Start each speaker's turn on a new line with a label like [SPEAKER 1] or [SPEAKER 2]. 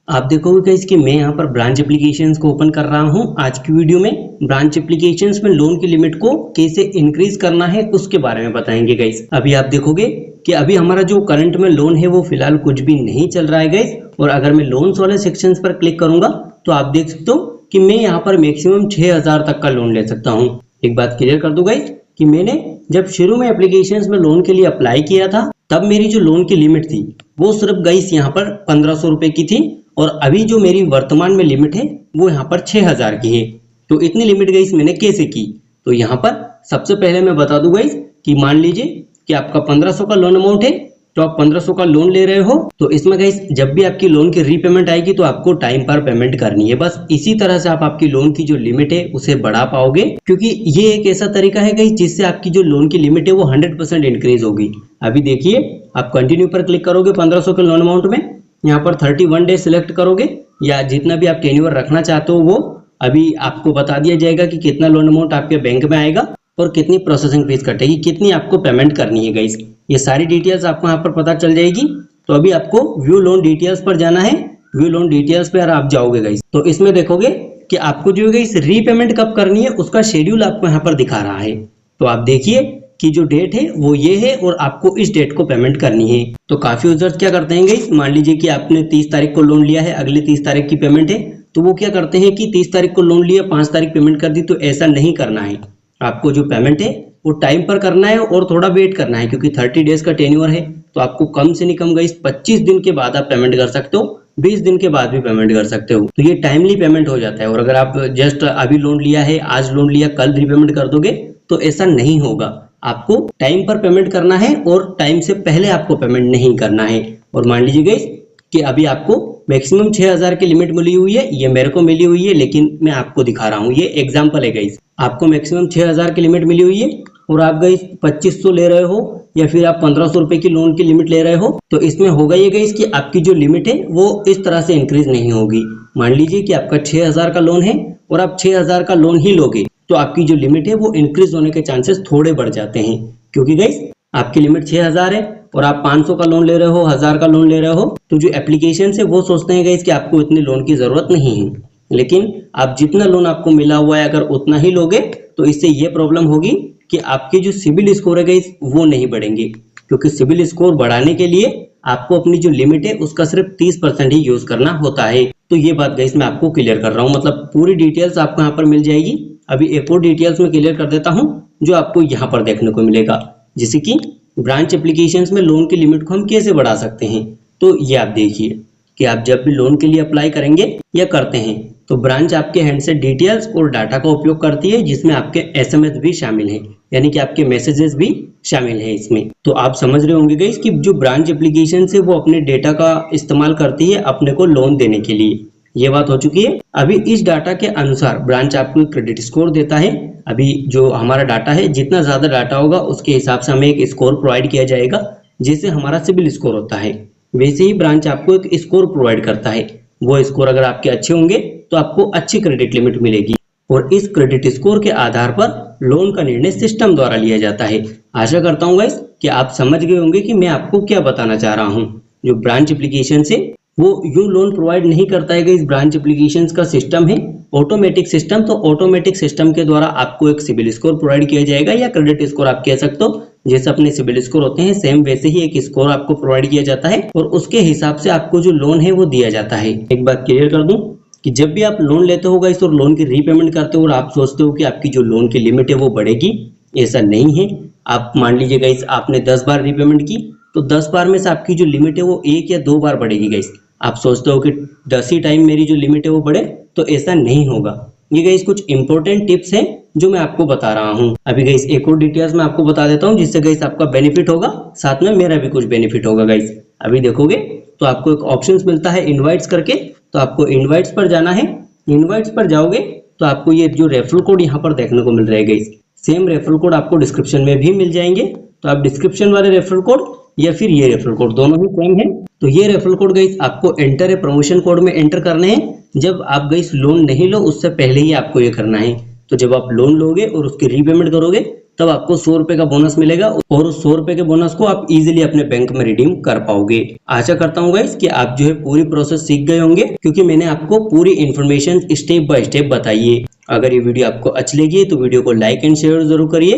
[SPEAKER 1] आप देखोगे गाइस कि मैं यहाँ पर ब्रांच एप्लीकेशंस को ओपन कर रहा हूँ। आज की वीडियो में ब्रांच एप्लीकेशंस में लोन की लिमिट को कैसे इंक्रीज करना है उसके बारे में बताएंगे गाइस। अभी आप देखोगे कि अभी हमारा जो करंट में लोन है वो फिलहाल कुछ भी नहीं चल रहा है गाइस। और अगर मैं लोन्स वाले सेक्शंस पर क्लिक करूंगा तो आप देख सकते हो कि मैं यहाँ पर मैक्सिमम 6000 तक का लोन ले सकता हूँ। एक बात क्लियर कर दूं गाइस कि मैंने जब शुरू में एप्लीकेशंस में लोन के लिए अप्लाई किया था तब मेरी जो लोन की लिमिट थी वो सिर्फ गाइस यहाँ पर 1500 रुपए की थी। और अभी जो मेरी वर्तमान में लिमिट है वो यहाँ पर 6000 की है। तो इतनी लिमिट गाइस मैंने कैसे की? तो यहाँ पर सबसे पहले मैं बता दूं गाइस कि मान लीजिए कि आपका 1500 का लोन अमाउंट है, तो आप 1500 का लोन ले रहे हो, तो इसमें गाइस जब भी आपकी लोन की रीपेमेंट आएगी तो आपको टाइम पर पेमेंट करनी है। बस इसी तरह से आप आपकी लोन की जो लिमिट है उसे बढ़ा पाओगे, क्योंकि ये एक ऐसा तरीका है गाइस जिससे आपकी जो लोन की लिमिट है वो 100% इंक्रीज होगी। अभी देखिए, आप कंटिन्यू पर क्लिक करोगे 1500 के लोन अमाउंट में, यहाँ पर 31 डे सिलेक्ट करोगे या जितना भी आप टेन्योर रखना चाहते हो वो अभी आपको बता दिया जाएगा कि कितना लोन अमाउंट आपके बैंक में आएगा और कितनी प्रोसेसिंग फीस कटेगी, कितनी आपको पेमेंट करनी है गाइस। ये सारी डिटेल्स आपको यहाँ पर पता चल जाएगी। तो अभी आपको व्यू लोन डिटेल्स पर जाना है। व्यू लोन डिटेल्स पर आप जाओगे गाइस तो इसमें देखोगे कि आपको जो गाइस रीपेमेंट कब करनी है उसका शेड्यूल आपको यहाँ पर दिखा रहा है। तो आप देखिए कि जो डेट है वो ये है और आपको इस डेट को पेमेंट करनी है। तो काफी यूजर्स क्या करते हैं गाइस, मान लीजिए कि आपने 30 तारीख को लोन लिया है, अगले 30 तारीख की पेमेंट है, तो वो क्या करते हैं कि 30 तारीख को लोन लिया, 5 तारीख पेमेंट कर दी। तो ऐसा नहीं करना है। आपको जो पेमेंट है वो टाइम पर करना है और थोड़ा वेट करना है, क्योंकि 30 डेज का टेन्योर है। तो आपको कम से नहीं कम गाइस 25 दिन के बाद आप पेमेंट कर सकते हो, 20 दिन के बाद भी पेमेंट कर सकते हो। तो ये टाइमली पेमेंट हो जाता है। और अगर आप जस्ट अभी लोन लिया है, आज लोन लिया, कल रीपेमेंट कर दोगे तो ऐसा नहीं होगा। आपको टाइम पर पेमेंट करना है और टाइम से पहले आपको पेमेंट नहीं करना है। और मान लीजिए गाइस कि अभी आपको मैक्सिमम 6000 की लिमिट मिली हुई है, ये मेरे को मिली हुई है, लेकिन मैं आपको दिखा रहा हूँ, ये एग्जांपल है गाइस। आपको मैक्सिमम 6000 की लिमिट मिली हुई है और आप गाइस 2500 ले रहे हो या फिर आप 1500 रुपए की लोन की लिमिट ले रहे हो, तो इसमें होगा ये गाइस कि आपकी जो लिमिट है वो इस तरह से इंक्रीज नहीं होगी। मान लीजिए कि आपका 6000 का लोन है और आप 6000 का लोन ही लोगे तो आपकी जो लिमिट है वो इंक्रीज होने के चांसेस थोड़े बढ़ जाते हैं, क्योंकि गाइस आपकी लिमिट 6000 है और आप 500 का लोन ले रहे हो, 1000 का लोन ले रहे हो, तो जो एप्लीकेशन है वो सोचते हैं गाइस कि आपको इतने लोन की जरूरत नहीं है। लेकिन आप जितना लोन आपको मिला हुआ है अगर उतना ही लोगे तो इससे ये प्रॉब्लम होगी कि आपके जो सिबिल स्कोर है गाइस वो नहीं बढ़ेंगे, क्योंकि सिबिल स्कोर बढ़ाने के लिए आपको अपनी जो लिमिट है उसका सिर्फ 30% ही यूज करना होता है। तो ये बात गाइस मैं आपको क्लियर कर रहा हूँ, मतलब पूरी डिटेल्स आपको यहाँ पर मिल जाएगी। अभी एक और डिटेल्स में क्लियर कर देता हूँ जो आपको यहाँ पर देखने को मिलेगा, जैसे कि ब्रांच एप्लीकेशंस में लोन की लिमिट को हम कैसे बढ़ा सकते हैं। तो ये आप देखिए कि आप जब भी लोन के लिए अप्लाई करेंगे या करते हैं तो ब्रांच आपके हैंड से डिटेल्स और डाटा का उपयोग करती है, जिसमें आपके एसएमएस भी शामिल है, यानी कि आपके मैसेजेस भी शामिल है इसमें। तो आप समझ रहे होंगे गाइस कि जो ब्रांच एप्लीकेशन है वो अपने डेटा का इस्तेमाल करती है अपने को लोन देने के लिए। ये बात हो चुकी है। अभी इस डाटा के अनुसार ब्रांच आपको क्रेडिट स्कोर देता है। अभी जो हमारा डाटा है, जितना ज्यादा डाटा होगा उसके हिसाब से हमें एक स्कोर प्रोवाइड किया जाएगा, जैसे हमारा सिबिल स्कोर होता है वैसे ही ब्रांच आपको एक स्कोर प्रोवाइड करता है। वो स्कोर अगर आपके अच्छे होंगे तो आपको अच्छी क्रेडिट लिमिट मिलेगी और इस क्रेडिट स्कोर के आधार पर लोन का निर्णय सिस्टम द्वारा लिया जाता है। आशा करता हूँ गाइस कि आप समझ गए होंगे कि मैं आपको क्या बताना चाह रहा हूँ। जो ब्रांच एप्लीकेशन से वो यूं लोन प्रोवाइड नहीं करता है, इस ब्रांच एप्लीकेशंस का सिस्टम है ऑटोमेटिक सिस्टम। तो ऑटोमेटिक सिस्टम के द्वारा आपको एक सिबिल स्कोर प्रोवाइड किया जाएगा या क्रेडिट स्कोर आप कह सकते हो। जैसे अपने सिबिल स्कोर होते हैं सेम वैसे ही एक स्कोर आपको प्रोवाइड किया जाता है और उसके हिसाब से आपको जो लोन है वो दिया जाता है। एक बात क्लियर कर दूं कि जब भी आप लोन लेते हो गाइस और लोन की रीपेमेंट करते हो और आप सोचते हो कि आपकी जो लोन की लिमिट है वो बढ़ेगी, ऐसा नहीं है। आप मान लीजिए गाइस आपने 10 बार रीपेमेंट की तो 10 बार में से आपकी जो लिमिट है वो 1 या 2 बार बढ़ेगी गाइस। आप सोचते हो कि 10 ही टाइम मेरी जो लिमिट है वो बढ़े, तो ऐसा नहीं होगा। ये गाइस कुछ इंपॉर्टेंट टिप्स हैं जो मैं आपको बता रहा हूँ। अभी गाइस एक और डिटेल्स मैं आपको बता देता हूँ जिससे गाइस आपका बेनिफिट होगा, साथ में मेरा भी कुछ बेनिफिट होगा गाइस। अभी देखोगे तो आपको एक ऑप्शन मिलता है इनवाइट्स करके, तो आपको इनवाइट्स पर जाना है। इनवाइट्स पर जाओगे तो आपको ये जो रेफरल कोड यहाँ पर देखने को मिल रहा है गाइस, सेम रेफरल कोड आपको डिस्क्रिप्शन में भी मिल जाएंगे। तो आप डिस्क्रिप्शन वाले रेफरल कोड या फिर ये रेफरल कोड दोनों ही सेम है। तो ये रेफरल कोड गाइस आपको एंटर है प्रमोशन कोड में एंटर करने हैं। जब आप गाइस लोन नहीं लो उससे पहले ही आपको ये करना है। तो जब आप लोन लोगे और उसकी रीपेमेंट करोगे तब आपको 100 रुपए का बोनस मिलेगा और उस 100 रुपए के बोनस को आप इजीली अपने बैंक में रिडीम कर पाओगे। आशा करता हूँ गाइस कि आप जो है पूरी प्रोसेस सीख गए होंगे, क्योंकि मैंने आपको पूरी इन्फॉर्मेशन स्टेप बाय स्टेप बताई है। अगर ये वीडियो आपको अच्छी लगी है तो वीडियो को लाइक एंड शेयर जरूर करिए।